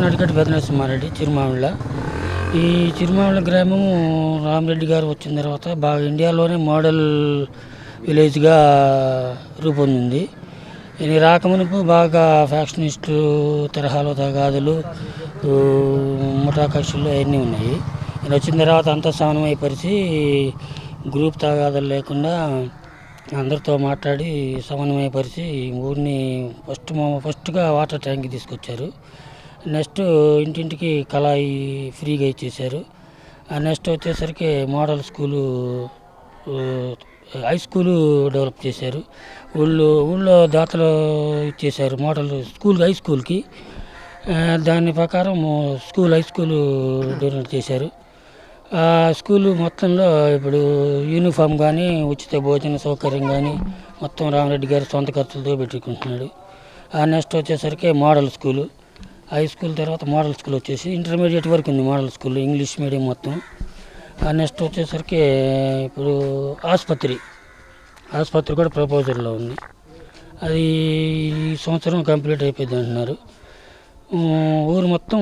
నడికట్టు పెదనరసింహారెడ్డి చిరుమామిళ్ళ. ఈ చిరుమామిళ్ళ గ్రామం రామరెడ్డి గారు వచ్చిన తర్వాత బాగా ఇండియాలోనే మోడల్ విలేజ్గా రూపొందింది. ఇది రాకమునుపు బాగా ఫ్యాక్షనిస్టు తరహాలో తగాదులు, ముఠా కక్షలు అవన్నీ ఉన్నాయి. ఇది వచ్చిన తర్వాత అంతా సమన్వయపరిచి గ్రూప్ తగాదులు లేకుండా అందరితో మాట్లాడి సమన్వయపరిచి ఊరిని ఫస్ట్గా వాటర్ ట్యాంక్ తీసుకొచ్చారు. నెక్స్ట్ ఇంటింటికి కళాయి ఫ్రీగా ఇచ్చేశారు. నెక్స్ట్ వచ్చేసరికి model school, high school develop చేశారు. ఊళ్ళో దాతలు ఇచ్చేశారు మోడల్ స్కూల్, హై స్కూల్కి. దాని ప్రకారం హై స్కూలు డొనేట్ చేశారు. ఆ స్కూలు మొత్తంలో ఇప్పుడు యూనిఫామ్ కానీ, ఉచిత భోజన సౌకర్యం కానీ మొత్తం రామరెడ్డి గారు సొంత ఖర్చులతో పెట్టుకుంటున్నాడు. నెక్స్ట్ వచ్చేసరికి మోడల్ స్కూలు, హై స్కూల్ తర్వాత మోడల్ స్కూల్ వచ్చేసి ఇంటర్మీడియట్ వరకు ఉంది మోడల్ స్కూల్, ఇంగ్లీష్ మీడియం మొత్తం. నెక్స్ట్ వచ్చేసరికి ఇప్పుడు ఆసుపత్రి కూడా ప్రపోజల్లో ఉంది. అది ఈ సంవత్సరం కంప్లీట్ అయిపోయింది అంటున్నారు. ఊరు మొత్తం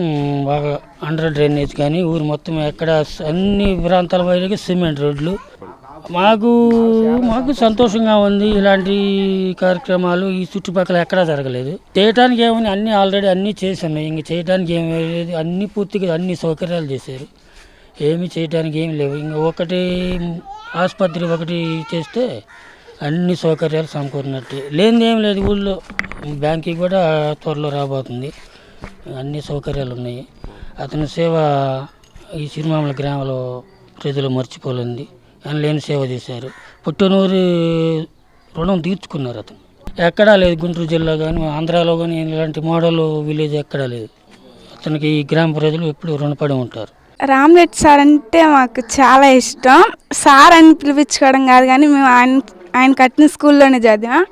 బాగా అండర్ డ్రైనేజ్ కానీ ఊరు మొత్తం ఎక్కడ అన్ని ప్రాంతాల వైపుకి సిమెంట్ రోడ్లు. మాకు సంతోషంగా ఉంది. ఇలాంటి కార్యక్రమాలు ఈ చుట్టుపక్కల ఎక్కడా జరగలేదు. చేయడానికి ఏమని అన్నీ ఆల్రెడీ అన్నీ చేసాము. ఇంక చేయడానికి ఏమి లేదు, అన్నీ పూర్తిగా అన్ని సౌకర్యాలు చేశారు. ఏమి చేయడానికి ఏమి లేవు. ఇంక ఆసుపత్రి ఒకటి చేస్తే అన్ని సౌకర్యాలు సమకూరినట్టు. లేనిది ఏం లేదు. ఊళ్ళో బ్యాంక్కి కూడా త్వరలో రాబోతుంది. అన్ని సౌకర్యాలు ఉన్నాయి. అతని సేవ ఈ చిరుమామిళ్ళ గ్రామంలో ప్రజలు మర్చిపోలేంది. లేని సేవ చేశారు. పుట్టనూరు రుణం తీర్చుకున్నారు అతను. ఎక్కడా లేదు గుంటూరు జిల్లా కానీ ఆంధ్రాలో కానీ ఇలాంటి మోడల్ విలేజ్ ఎక్కడా లేదు. అతనికి ఈ గ్రామ ప్రజలు ఎప్పుడు రుణపడి ఉంటారు. రామరెడ్డి సార్ అంటే మాకు చాలా ఇష్టం. సార్ అని పిలిపించుకోవడం కాదు కానీ మేము ఆయన కట్టిన స్కూల్లోనే చదివాం.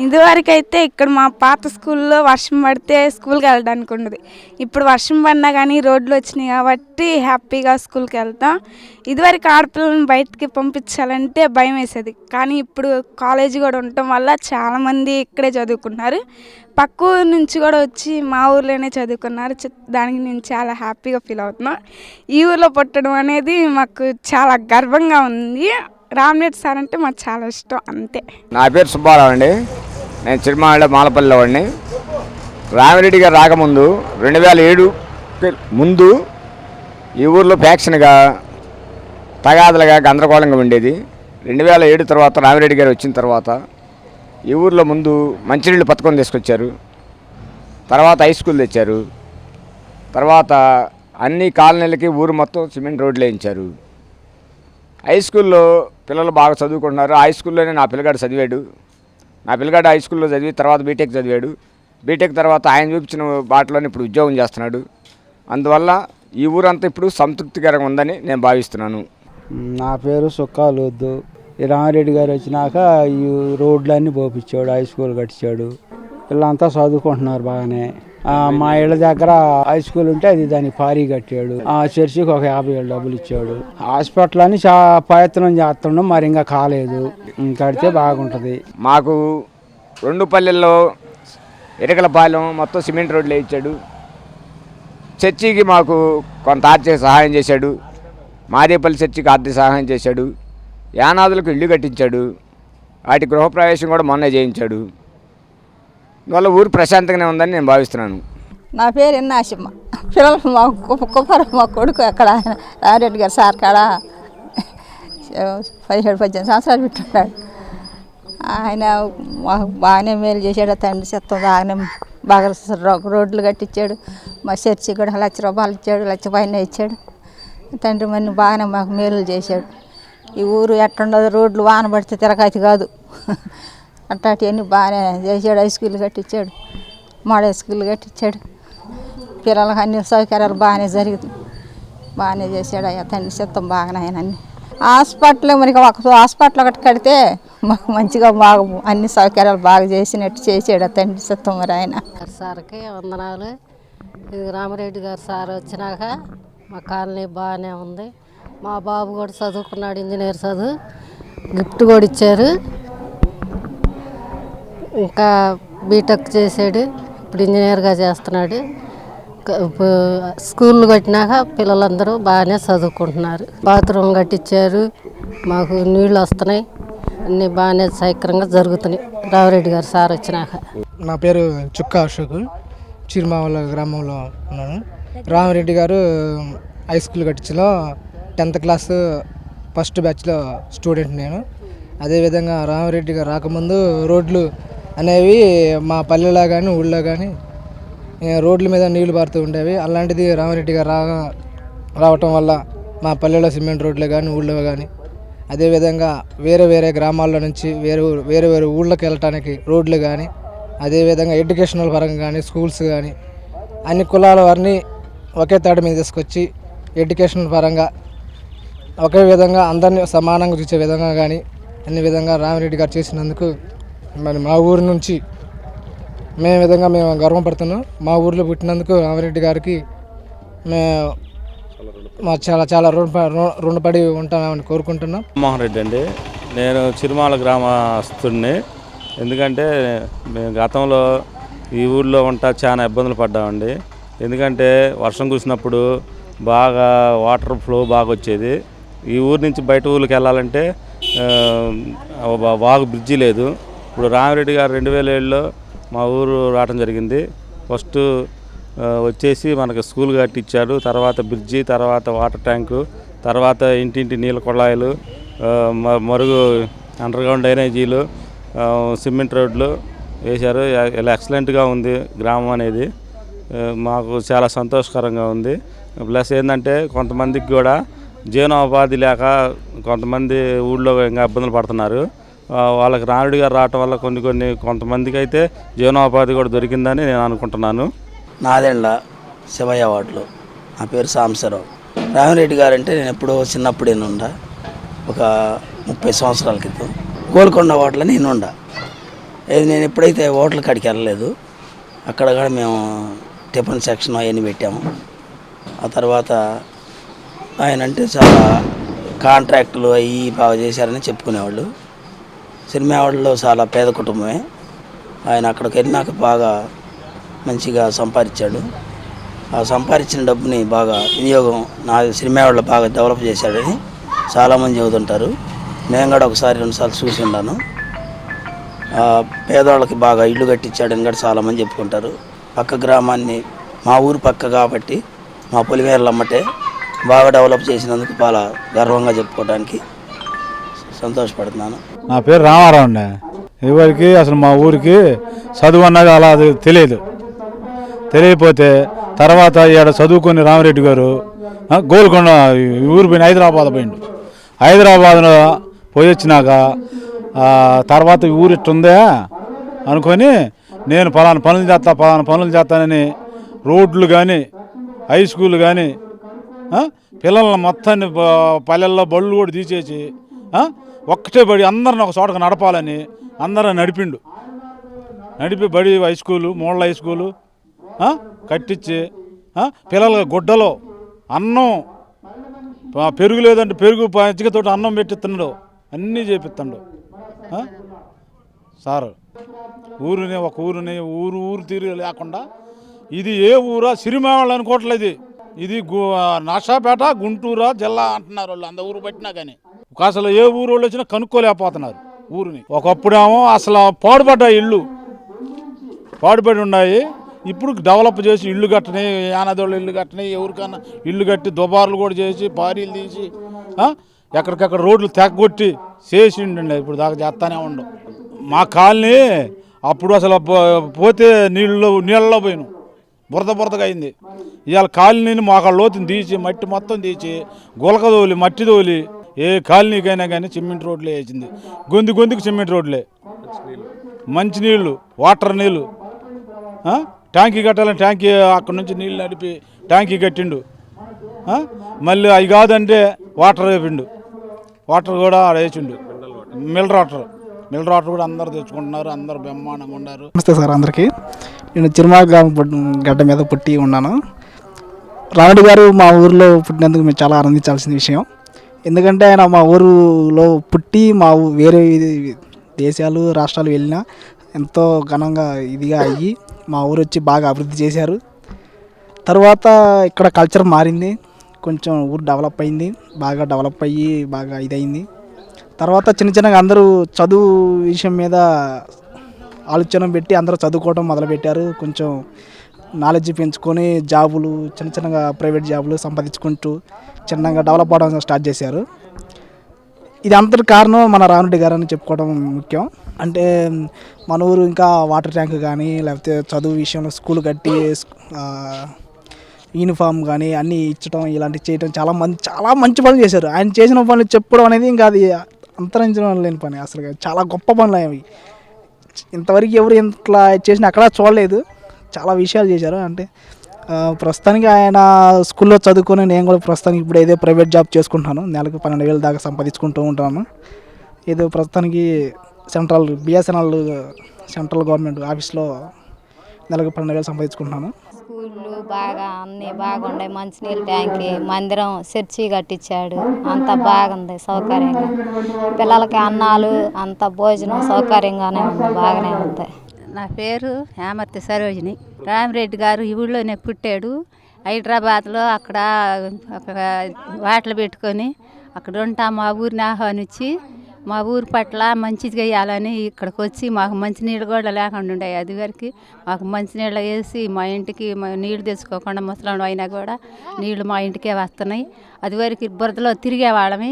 ఇదివరకైతే ఇక్కడ మా పాత స్కూల్లో వర్షం పడితే స్కూల్కి వెళ్ళడానికి ఉండదు. ఇప్పుడు వర్షం పడినా కానీ రోడ్లు వచ్చినాయి కాబట్టి హ్యాపీగా స్కూల్కి వెళ్తాం. ఇదివరకు ఆడపిల్లలను బయటికి పంపించాలంటే భయం వేసేది. కానీ ఇప్పుడు కాలేజీ కూడా ఉండటం వల్ల చాలామంది ఇక్కడే చదువుకున్నారు. పక్క ఊరు నుంచి కూడా వచ్చి మా ఊర్లోనే చదువుకున్నారు. దానికి నేను చాలా హ్యాపీగా ఫీల్ అవుతున్నాను. ఈ ఊర్లో పుట్టడం అనేది మాకు చాలా గర్వంగా ఉంది. రామరెడ్డి సార్ అంటే మాకు చాలా ఇష్టం, అంతే. నా పేరు సుబ్బారావు అండి. నేను చిరుమామిళ్ళ మాలపల్లిలో వాడిని. రామిరెడ్డి గారు రాకముందు 2007 ముందు ఈ ఊర్లో ఫ్యాక్షన్గా తగాదలుగా గందరగోళంగా ఉండేది. 2007 తర్వాత రామిరెడ్డి గారు వచ్చిన తర్వాత ఈ ఊర్లో ముందు మంచినీళ్ళు పథకం తీసుకొచ్చారు. తర్వాత హై స్కూల్ తెచ్చారు. తర్వాత అన్ని కాలనీలకి ఊరు మొత్తం సిమెంట్ రోడ్లు వేయించారు. హై స్కూల్లో పిల్లలు బాగా చదువుకుంటున్నారు. హై స్కూల్లోనే నా పిల్లగాడు చదివాడు. నా పిల్లగాడు హై స్కూల్లో చదివి తర్వాత బీటెక్ చదివాడు. బీటెక్ తర్వాత ఆయన చూపించిన బాటలోనే ఇప్పుడు ఉద్యోగం చేస్తున్నాడు. అందువల్ల ఈ ఊరంతా ఇప్పుడు సంతృప్తికరంగా ఉందని నేను భావిస్తున్నాను. నా పేరు సుక్కాలొద్దు. ఈ రామిరెడ్డి గారు వచ్చినాక ఈ రోడ్లన్నీ పోపించాడు, హై స్కూల్ కట్టించాడు. వీళ్ళంతా చదువుకుంటున్నారు బాగానే. మా ఇళ్ళ దగ్గర హై స్కూల్ ఉంటే అది దానికి పారీ కట్టాడు. ఆ చర్చికి ఒక 50,000 డబ్బులు ఇచ్చాడు. హాస్పిటల్ అని ప్రయత్నం చేస్తున్నాం, మరి ఇంకా కాలేదు. కడితే బాగుంటుంది. మాకు 2 పల్లెల్లో ఎరకలపాలెం మొత్తం సిమెంట్ రోడ్లు వేయించాడు. చర్చికి మాకు కొంత ఆర్థిక సహాయం చేశాడు. మాదేపల్లి చర్చికి ఆర్థిక సహాయం చేశాడు. యానాదులకు ఇల్లు కట్టించాడు. వాటి గృహప్రవేశం కూడా మొన్నే చేయించాడు. అందువల్ల ఊరు ప్రశాంతంగానే ఉందని నేను భావిస్తున్నాను. నా పేరు ఎన్నాశమ్మ. పిల్లలు మా మా కొడుకు అక్కడ రామిరెడ్డి గారు సార్ కాడ 17-18 సంవత్సరాలు పెట్టున్నాడు. ఆయన మాకు బాగానే మేలు చేశాడు. తండ్రి చెత్తం బాగా రోడ్లు కట్టించాడు. మా చర్చి కూడా 1,00,000 రూపాయలు ఇచ్చాడు, 1,00,000 పైన ఇచ్చాడు. తండ్రి మన్ని బాగానే మాకు మేలు చేశాడు. ఈ ఊరు ఎట్టుండదు, రోడ్లు వాన పడితే తిరగతి కాదు. అట్లాంటివన్నీ బాగానే చేశాడు. హై స్కూల్ కట్టించాడు, మోడల్ స్కూల్ కట్టించాడు. పిల్లలకు అన్ని సౌకర్యాలు బాగానే జరుగుతుంది. బాగానే చేశాడు. అయ్యా తండ్రి చిత్తం బాగానే ఆయన అన్ని హాస్పిటల్ మరి ఒక హాస్పిటల్ ఒకటి కడితే మాకు మంచిగా బాగా అన్ని సౌకర్యాలు బాగా చేసినట్టు చేసాడు తండ్రి చిత్తం. మరి ఆయన సార్కి వందనాలు. ఇది రామిరెడ్డి గారు సార్ వచ్చినాక మా కాలనీ బాగానే ఉంది. మా బాబు కూడా చదువుకున్నాడు, ఇంజనీర్ చదువు, గిఫ్ట్ కూడా ఇచ్చారు. ఇంకా బీటెక్ చేసాడు, ఇప్పుడు ఇంజనీర్గా చేస్తున్నాడు. స్కూళ్ళు కట్టినాక పిల్లలందరూ బాగానే చదువుకుంటున్నారు. బాత్రూమ్ కట్టించారు, మాకు నీళ్ళు వస్తున్నాయి, అన్నీ బాగానే సౌకర్యంగా జరుగుతున్నాయి రామిరెడ్డి గారు సార్ వచ్చినాక. నా పేరు చుక్క అశోక్, చిరుమావల గ్రామంలో ఉన్నాను. రామిరెడ్డి గారు హై స్కూల్ కట్టించలో 10th క్లాస్ ఫస్ట్ బ్యాచ్లో స్టూడెంట్ నేను. అదేవిధంగా రామిరెడ్డి గారు రాకముందు రోడ్లు అనేవి మా పల్లెలో కానీ ఊళ్ళో కానీ రోడ్ల మీద నీళ్లు పారుతూ ఉండేవి. అలాంటిది రామిరెడ్డి గారు రావటం వల్ల మా పల్లెలో సిమెంట్ రోడ్లు కానీ ఊళ్ళో కానీ, అదేవిధంగా వేరే వేరే గ్రామాల్లో నుంచి వేరే వేరే ఊళ్ళకి వెళ్ళటానికి రోడ్లు కానీ, అదేవిధంగా ఎడ్యుకేషనల్ పరంగా కానీ స్కూల్స్ కానీ అన్ని కులాల వారిని ఒకే తాటి మీద తీసుకొచ్చి ఎడ్యుకేషన్ పరంగా ఒకే విధంగా అందరినీ సమానంగా చూసే విధంగా కానీ అన్ని విధంగా రామిరెడ్డి గారు చేసినందుకు మరి మా ఊరి నుంచి మేము గర్వపడుతున్నాం. మా ఊరిలో పుట్టినందుకు రామిరెడ్డి గారికి మేము చాలా రుణపడి ఉంటామని కోరుకుంటున్నాం. మోహన్ రెడ్డి అండి, నేను చిరుమాల గ్రామస్తుడిని. ఎందుకంటే మేము గతంలో ఈ ఊళ్ళో ఉంటా చాలా ఇబ్బందులు పడ్డామండి. ఎందుకంటే వర్షం కురిసినప్పుడు బాగా వాటర్ ఫ్లో బాగా వచ్చేది. ఈ ఊరు నుంచి బయట ఊళ్ళకి వెళ్ళాలంటే వాగు బ్రిడ్జి లేదు. ఇప్పుడు రామిరెడ్డి గారు 2007లో మా ఊరు రావడం జరిగింది. ఫస్ట్ వచ్చేసి మనకు స్కూల్ కట్టించారు, తర్వాత బ్రిడ్జి, తర్వాత వాటర్ ట్యాంకు, తర్వాత ఇంటింటి నీళ్ళ కుళాయిలు, మరుగు అండర్గ్రౌండ్ డ్రైనేజీలు, సిమెంట్ రోడ్లు వేశారు. ఇలా ఎక్సలెంట్గా ఉంది గ్రామం అనేది. మాకు చాలా సంతోషకరంగా ఉంది. ప్లస్ ఏంటంటే కొంతమందికి కూడా జీవనోపాధి లేక కొంతమంది ఊళ్ళో ఇంకా ఇబ్బందులు పడుతున్నారు. వాళ్ళకి రామిరెడ్డి గారు రావటం వల్ల కొంతమందికి అయితే జీవనోపాధి కూడా దొరికిందని నేను అనుకుంటున్నాను. నాదెండ్ల శివయ్య వార్డులో, నా పేరు సాంబశివరావు. రామిరెడ్డి గారు అంటే నేను ఎప్పుడో చిన్నప్పుడే నుండా, ఒక 30 సంవత్సరాల క్రితం గోల్కొండ వార్డులో నేనుండా. నేను ఎప్పుడైతే ఓట్ల కాడికి వెళ్ళలేదు, అక్కడ కూడా మేము టిఫిన్ సెక్షన్ అవన్నీ పెట్టాము. ఆ తర్వాత ఆయన అంటే చాలా కాంట్రాక్టులు అవి బాగా చేశారని చెప్పుకునేవాళ్ళు. సిరిమేవాడలో చాలా పేద కుటుంబమే. ఆయన అక్కడికి వెళ్ళినాక బాగా మంచిగా సంపాదించాడు. ఆ సంపాదించిన డబ్బుని బాగా వినియోగం సిరిమేవాడలో బాగా డెవలప్ చేశాడని చాలామంది చెబుతుంటారు. నేను కూడా ఒకసారి 2 సార్లు చూసి ఉన్నాను. పేదవాళ్ళకి బాగా ఇల్లు కట్టించాడని కూడా చాలామంది చెప్పుకుంటారు. పక్క గ్రామాన్ని మా ఊరు పక్క కాబట్టి మా పొలిమేరలమ్మటే బాగా డెవలప్ చేసినందుకు చాలా గర్వంగా చెప్పుకోవడానికి సంతోషపడుతున్నాను. నా పేరు రామారావు అండి. ఇవరికి అసలు మా ఊరికి చదువు అన్నది అలా తెలియకపోతే తర్వాత ఇక్కడ చదువుకొని రామిరెడ్డి గారు గోల్కొండ ఊరు పోయిన హైదరాబాద్ పోయిండు. హైదరాబాద్లో పోయి వచ్చినాక తర్వాత ఊరు ఇట్టుందే అనుకొని నేను పలానా పనులు చేస్తానని రోడ్లు కానీ హై స్కూల్ కానీ పిల్లల్ని మొత్తాన్ని పల్లెల్లో బళ్ళు కూడా తీసేసి ఒక్కటే బడి అందరిని ఒక చోటకు నడపాలని అందరూ నడిపి బడి high school, model high school కట్టించి పిల్లల గుడ్డలో అన్నం, పెరుగు లేదంటే పెరుగు పచ్చికతోటి అన్నం పెట్టిస్తున్నాడు, అన్నీ చేపిస్తున్నాడు సారు. ఒక ఊరిని ఊరు తిరిగి లేకుండా ఇది ఏ ఊరా సిరిమావాళ్ళు అనుకోవట్లేదు. ఇది నర్సాపేట గుంటూరా జిల్లా అంటున్నారు వాళ్ళు, అంత ఊరు పట్టినా కానీ అసలు ఏ ఊరు వాళ్ళు వచ్చినా కనుక్కోలేకపోతున్నారు ఊరిని. ఒకప్పుడేమో అసలు పాడుపడి ఉన్నాయి. ఇప్పుడు డెవలప్ చేసి ఇల్లు కట్టని, యానదోళ్ళు ఇల్లు కట్టని, ఎవరికన్నా ఇల్లు కట్టి దుబార్లు కూడా చేసి పారీలు తీసి ఎక్కడికక్కడ రోడ్లు తెగొట్టి చేసిండండి. ఇప్పుడు దాకా చేస్తానే ఉండవు. మా కాలనీ అప్పుడు అసలు పోతే నీళ్ళలో పోయినాం, బురదగా అయింది. ఇవాళ కాలనీని మోకాళ్ళ లోతుని తీసి మట్టి మొత్తం తీసి గులక తోలి మట్టి తోలి ఏ కాలనీకైనా కానీ సిమెంట్ రోడ్లే వేసింది. గొంతుకు సిమెంట్ రోడ్లే, మంచినీళ్ళు, వాటర్ నీళ్ళు, ట్యాంకీ కట్టాలని ట్యాంకీ అక్కడ నుంచి నీళ్ళు నడిపి ట్యాంకీ కట్టిండు. మళ్ళీ అవి కాదంటే వాటర్ వేపిండు, వాటర్ కూడా వేసిండు. మిల్ వాటర్ కూడా అందరూ తెచ్చుకుంటున్నారు, అందరూ బ్రహ్మాండంగా ఉన్నారు. నమస్తే సార్ అందరికీ. నేను చిరుమాల గడ్డ మీద పుట్టి ఉన్నాను. రామిరెడ్డి గారు మా ఊరిలో పుట్టినందుకు మేము చాలా ఆనందించాల్సిన విషయం. ఎందుకంటే ఆయన మా ఊరిలో పుట్టి వేరే దేశాలు రాష్ట్రాలు వెళ్ళినా ఎంతో ఘనంగా ఇదిగా అయ్యి మా ఊరు వచ్చి బాగా అభివృద్ధి చేశారు. తర్వాత ఇక్కడ కల్చర్ మారింది, కొంచెం ఊరు డెవలప్ అయింది, బాగా డెవలప్ అయ్యి బాగా ఇదైంది. తర్వాత చిన్న చిన్నగా అందరూ చదువు విషయం మీద ఆలోచన పెట్టి అందరూ చదువుకోవడం మొదలుపెట్టారు. కొంచెం నాలెడ్జ్ పెంచుకొని జాబులు చిన్న చిన్నగా ప్రైవేట్ జాబులు సంపాదించుకుంటూ చిన్నగా డెవలప్ అవడం స్టార్ట్ చేశారు. ఇది అంతటి కారణం మన రామిరెడ్డి గారు అని చెప్పుకోవడం ముఖ్యం. అంటే మన ఊరు ఇంకా వాటర్ ట్యాంక్ కానీ లేకపోతే చదువు విషయంలో స్కూల్ కట్టి యూనిఫామ్ కానీ అన్నీ ఇచ్చడం ఇలాంటివి చేయడం చాలా మంచి పనులు చేశారు. ఆయన చేసిన పనులు చెప్పడం అనేది ఇంకా అది అంతరించడం లేని పని, అసలు చాలా గొప్ప పనులు అవి. ఇంతవరకు ఎవరు ఇంట్లో చేసిన అక్కడ చూడలేదు, చాలా విషయాలు చేశారు. అంటే ప్రస్తుతానికి ఆయన స్కూల్లో చదువుకొని నేను కూడా ప్రస్తుతానికి ఇప్పుడు ఏదో ప్రైవేట్ జాబ్ చేసుకుంటున్నాను. నెలకు 12,000 దాకా సంపాదించుకుంటూ ఉంటాను. ఏదో ప్రస్తుతానికి బిఎస్ఎన్ఎల్ సెంట్రల్ గవర్నమెంట్ ఆఫీస్లో నెలకు 12,000 సంపాదించుకుంటున్నాను. స్కూళ్ళు బాగా అన్నీ బాగుండే, మంచినీళ్ళ ట్యాంకి, మందిరం, చర్చి కట్టించాడు. అంత బాగుంది, సౌకర్యంగా పిల్లలకి అన్నాలు అంత భోజనం సౌకర్యంగానే ఉంది, బాగానే ఉంది. నా పేరు హేమర్తి సరోజిని. రామిరెడ్డి గారు ఈ ఊళ్ళోనే పుట్టాడు. హైదరాబాద్లో అక్కడ వాటలు పెట్టుకొని అక్కడ ఉంటా మా ఊరిని ఆహ్వానించి మా ఊరి పట్ల మంచి చేయాలని ఇక్కడికి వచ్చి మాకు మంచినీళ్ళు కూడా లేకుండా ఉండే. అది వరకు మాకు మంచినీళ్ళు వేసి మా ఇంటికి నీళ్లు తెచ్చుకోకుండా ముసలాం అయినా కూడా నీళ్లు మా ఇంటికే వస్తున్నాయి. అది వరకు బురదలో తిరిగేవాళ్ళమి.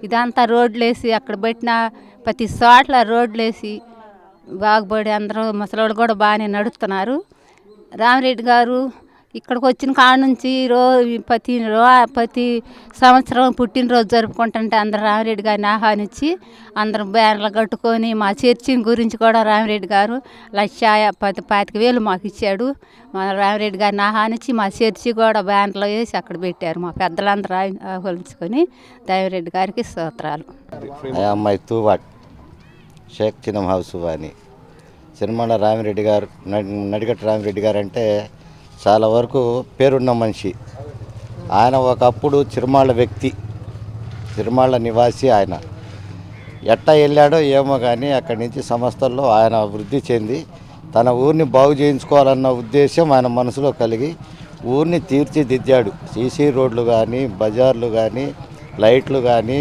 ఇదంతా రోడ్లు వేసి అక్కడ పెట్టిన ప్రతి చోట్ల రోడ్లు వేసి బాగుపడి అందరూ ముసలోళ్ళు కూడా బాగానే నడుస్తున్నారు. రామిరెడ్డి గారు ఇక్కడికి వచ్చిన కాడ నుంచి ప్రతి సంవత్సరం పుట్టినరోజు జరుపుకుంటుంటే అందరు రామిరెడ్డి గారిని ఆహ్వానించి అందరూ బ్యానర్లు కట్టుకొని మా చర్చిని గురించి కూడా రామిరెడ్డి గారు 1,25,000 మాకు ఇచ్చాడు. మా రామిరెడ్డి గారిని ఆహ్వానించి మా చర్చి కూడా బ్యానర్లో వేసి అక్కడ పెట్టారు. మా పెద్దలందరూ ఆహ్వానించుకొని రామిరెడ్డి గారికి స్తోత్రాలు. అమ్మాయి తూవాట్ షేక్ చిన్నం హౌస్ అని సిరిమాడ రామిరెడ్డి గారు, నడిగట్టు రామిరెడ్డి గారు అంటే చాలా వరకు పేరున్న మనిషి. ఆయన ఒకప్పుడు చిరుమాళ్ళ వ్యక్తి, చిరుమాళ్ళ నివాసి. ఆయన ఎట్టా వెళ్ళాడో ఏమో కానీ అక్కడి నుంచి సంస్థల్లో ఆయన అభివృద్ధి చెంది తన ఊరిని బాగు చేయించుకోవాలన్న ఉద్దేశం ఆయన మనసులో కలిగి ఊరిని తీర్చిదిద్దాడు. సీసీ రోడ్లు కానీ, బజార్లు కానీ, లైట్లు కానీ,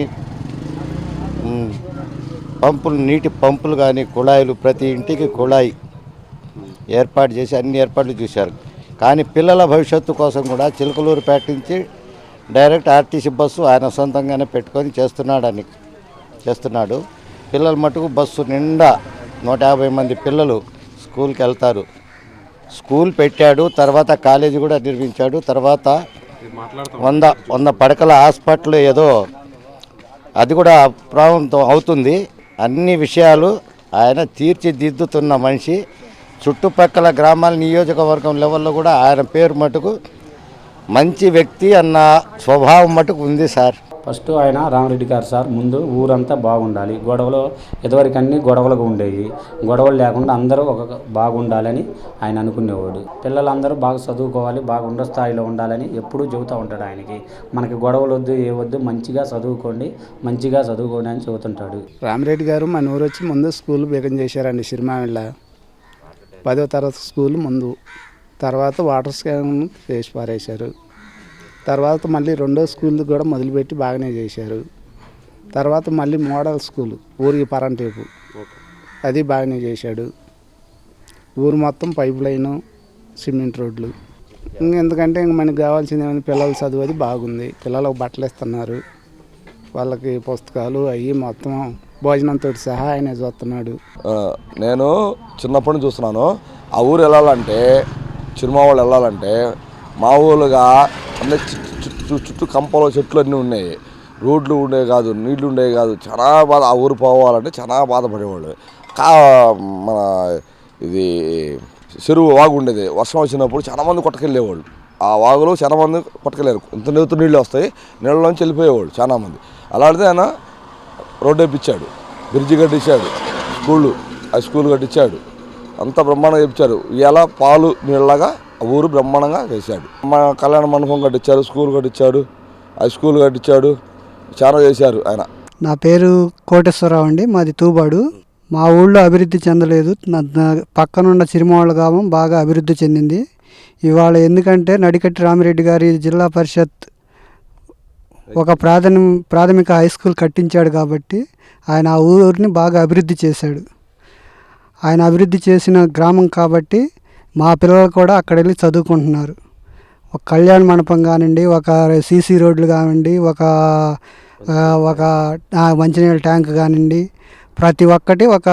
నీటి పంపులు కానీ, కుళాయిలు, ప్రతి ఇంటికి కుళాయి ఏర్పాటు చేసి అన్ని ఏర్పాట్లు చూశారు. కానీ పిల్లల భవిష్యత్తు కోసం కూడా చిలకలూరుపేట నుంచి డైరెక్ట్ ఆర్టీసీ బస్సు ఆయన సొంతంగానే పెట్టుకొని చేస్తున్నాడు. పిల్లల మటుకు బస్సు నిండా 150 మంది పిల్లలు స్కూల్కి వెళ్తారు. స్కూల్ పెట్టాడు, తర్వాత కాలేజీ కూడా నిర్మించాడు. తర్వాత 100 పడకల హాస్పిటల్ ఏదో అది కూడా ప్రారంభం అవుతుంది. అన్ని విషయాలు ఆయన తీర్చిదిద్దుతున్న మనిషి. చుట్టుపక్కల గ్రామాల నియోజకవర్గం లెవెల్లో కూడా ఆయన పేరు మటుకు మంచి వ్యక్తి అన్న స్వభావం మటుకు ఉంది సార్. ఫస్ట్ ఆయన రామిరెడ్డి గారు సార్ ముందు ఊరంతా బాగుండాలి. గొడవలు ఎదువరకు అన్నీ గొడవలుగా ఉండేవి. గొడవలు లేకుండా అందరూ బాగుండాలని ఆయన అనుకునేవాడు. పిల్లలందరూ బాగా చదువుకోవాలి, బాగా ఉన్న స్థాయిలో ఉండాలని ఎప్పుడూ చెబుతూ ఉంటాడు. ఆయనకి మనకి గొడవలు వద్దు, ఏ వద్దు, మంచిగా చదువుకోండి అని చెబుతుంటాడు. రామిరెడ్డి గారు మన ఊరు వచ్చి ముందు స్కూల్ బేగం చేశారండి. సిరిమావిళ్ళ 10వ తరగతి స్కూల్ ముందు, తర్వాత వాటర్ స్కాన్ చేసి పారేశారు. తర్వాత మళ్ళీ 2వ స్కూల్ కూడా మొదలుపెట్టి బాగానే చేశారు. తర్వాత మళ్ళీ మోడల్ స్కూల్ ఊరికి పరంటేపు, అది బాగానే చేశాడు. ఊరు మొత్తం పైప్ లైను, సిమెంట్ రోడ్లు. ఎందుకంటే మనకు కావాల్సింది ఏమైనా పిల్లల చదువు అది బాగుంది. పిల్లలకు బట్టలు ఇస్తున్నారు, వాళ్ళకి పుస్తకాలు అవి మొత్తం భోజనంతో సహా ఆయన చూస్తున్నాడు. నేను చిన్నప్పటి నుంచి చూస్తున్నాను. ఆ ఊరు వెళ్ళాలంటే, చిరుమా వాళ్ళు వెళ్ళాలంటే మామూలుగా అన్నీ చుట్టూ కంపలు చెట్లు అన్నీ ఉన్నాయి, రోడ్లు ఉండేవి కాదు, నీళ్లు ఉండేవి కాదు. చాలా బాధ. ఆ ఊరు పోవాలంటే చాలా బాధపడేవాళ్ళు. మన ఇది చెరువు వాగు ఉండేది, వర్షం వచ్చినప్పుడు చాలామంది కొట్టకెళ్ళేవాళ్ళు. ఆ వాగులో చాలామంది కొట్టకెళ్ళారు. ఇంత నేతు నీళ్ళు వస్తాయి, నీళ్ళలోంచి వెళ్ళిపోయేవాళ్ళు చాలామంది. అలాంటిది ఆయన రోడ్డు వేయించాడు, బ్రిడ్జి కట్టించాడు, స్కూల్ కట్టించాడు, అంతా బ్రహ్మాండంగా చేయించారు. ఇలా పాలు నీళ్ళగా ఊరు బ్రహ్మాండంగా చేశాడు. మా కళ్యాణ మండపం కట్టించాడు, స్కూల్ కట్టించాడు, హై స్కూల్ కట్టించాడు, చాలా చేశారు ఆయన. నా పేరు కోటేశ్వరరావు అండి, మాది తూబాడు. మా ఊళ్ళో అభివృద్ధి చెందలేదు. పక్కనున్న చిరుమాళ్ళ గ్రామం బాగా అభివృద్ధి చెందింది. ఇవాళ ఎందుకంటే నడికట్టి రామిరెడ్డి గారి జిల్లా పరిషత్ ఒక ప్రాథమిక హై స్కూల్ కట్టించాడు కాబట్టి ఆయన ఆ ఊరిని బాగా అభివృద్ధి చేశాడు. ఆయన అభివృద్ధి చేసిన గ్రామం కాబట్టి మా పిల్లలు కూడా అక్కడ వెళ్ళి చదువుకుంటున్నారు. ఒక కళ్యాణ మండపం కానివ్వండి, ఒక సీసీ రోడ్లు కానివ్వండి, ఒక మంచినీళ్ళ ట్యాంక్ కానివ్వండి, ప్రతి ఒక్కటి ఒక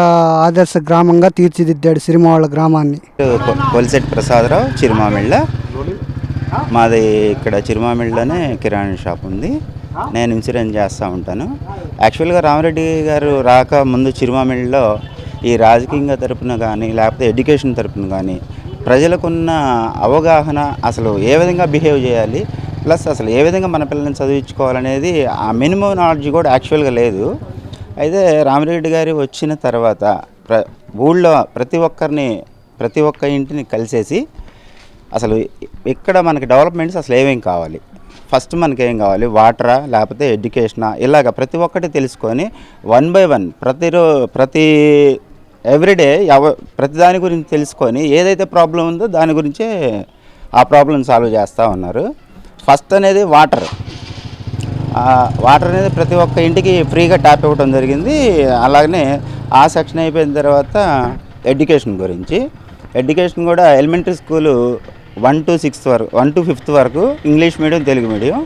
ఆదర్శ గ్రామంగా తీర్చిదిద్దాడు సిరిమావళ గ్రామాన్ని. కొలిశెట్టి ప్రసాదరావు, చిరుమామిళ్ళ. మాది ఇక్కడ చిరుమామిళ్ళలోనే కిరాణా షాప్ ఉంది. నేను ఇన్సూరెన్స్ చేస్తూ ఉంటాను. యాక్చువల్గా రామిరెడ్డి గారు రాక ముందు చిరుమామిళ్ళలో ఈ రాజకీయంగా తరపున కానీ లేకపోతే ఎడ్యుకేషన్ తరపున కానీ ప్రజలకున్న అవగాహన, అసలు ఏ విధంగా బిహేవ్ చేయాలి, ప్లస్ అసలు ఏ విధంగా మన పిల్లల్ని చదివించుకోవాలనేది ఆ మినిమం నాలెడ్జ్ కూడా యాక్చువల్గా లేదు. అయితే రామిరెడ్డి గారు వచ్చిన తర్వాత ఊళ్ళో ప్రతి ఒక్క ఇంటిని కలిసేసి అసలు ఇక్కడ మనకి డెవలప్మెంట్స్ అసలు ఏమేం కావాలి, ఫస్ట్ మనకి ఏం కావాలి, వాటరా లేకపోతే ఎడ్యుకేషనా, ఇలాగ ప్రతి ఒక్కటి తెలుసుకొని 1 by 1 ప్రతి ఎవ్రీడే ప్రతి దాని గురించి తెలుసుకొని ఏదైతే ప్రాబ్లం ఉందో దాని గురించే ఆ ప్రాబ్లం సాల్వ్ చేస్తూ ఉన్నారు. ఫస్ట్ అనేది వాటర్ అనేది ప్రతి ఒక్క ఇంటికి ఫ్రీగా ట్యాప్ ఇవ్వడం జరిగింది. అలాగనే ఆ సెక్షన్ అయిపోయిన తర్వాత ఎడ్యుకేషన్ కూడా ఎలిమెంటరీ స్కూలు 1 to 6th వరకు, 1 to 5th వరకు ఇంగ్లీష్ మీడియం, తెలుగు మీడియం,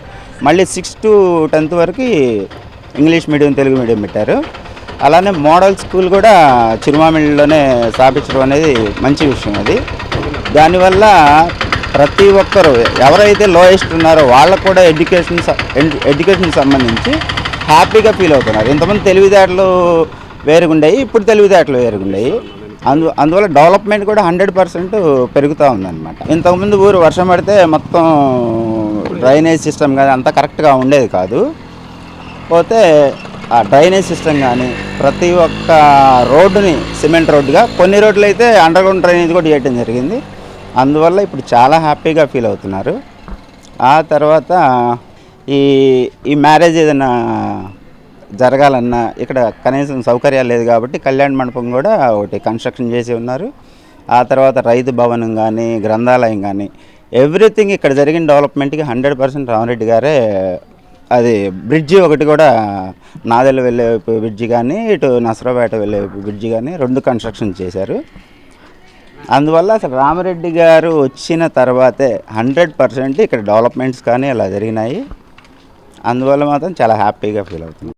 మళ్ళీ 6th to 10th వరకు ఇంగ్లీష్ మీడియం, తెలుగు మీడియం పెట్టారు. అలానే మోడల్ స్కూల్ కూడా చిరుమామిళ్ళలోనే స్థాపించడం అనేది మంచి విషయం. అది దానివల్ల ప్రతి ఒక్కరు ఎవరైతే లోయెస్ట్ ఉన్నారో వాళ్ళకు కూడా ఎడ్యుకేషన్ సంబంధించి హ్యాపీగా ఫీల్ అవుతున్నారు. ఇంతమంది తెలివితేటలు వేరుగుండేవి, ఇప్పుడు తెలివితేటలు వేరుగుండేవి. అందువల్ల డెవలప్మెంట్ కూడా 100% పెరుగుతూ ఉందన్నమాట. ఇంతకుముందు ఊరు వర్షం పడితే మొత్తం డ్రైనేజ్ సిస్టమ్ కానీ అంతా కరెక్ట్గా ఉండేది కాదు. పోతే ఆ డ్రైనేజ్ సిస్టమ్ కానీ ప్రతి ఒక్క రోడ్డుని సిమెంట్ రోడ్డుగా, కొన్ని రోడ్లు అయితే అండర్గ్రౌండ్ డ్రైనేజ్ కూడా చేయడం జరిగింది. అందువల్ల ఇప్పుడు చాలా హ్యాపీగా ఫీల్ అవుతున్నారు. ఆ తర్వాత ఈ మ్యారేజ్ ఏదైనా జరగాలన్నా ఇక్కడ కనీసం సౌకర్యాలు లేదు కాబట్టి కళ్యాణ మండపం కూడా ఒకటి కన్స్ట్రక్షన్ చేసి ఉన్నారు. ఆ తర్వాత రైతు భవనం కానీ, గ్రంథాలయం కానీ, ఎవ్రీథింగ్ ఇక్కడ జరిగిన డెవలప్మెంట్కి 100% రామిరెడ్డి గారే. అది బ్రిడ్జి ఒకటి కూడా నాదెల్ల వెళ్ళే బ్రిడ్జి కానీ, ఇటు నసరాపేట వెళ్ళే బ్రిడ్జి కానీ 2 కన్స్ట్రక్షన్ చేశారు. అందువల్ల అసలు రామిరెడ్డి గారు వచ్చిన తర్వాతే 100% ఇక్కడ డెవలప్మెంట్స్ కానీ అలా జరిగినాయి. అందువల్ల మాత్రం చాలా హ్యాపీగా ఫీల్ అవుతుంది.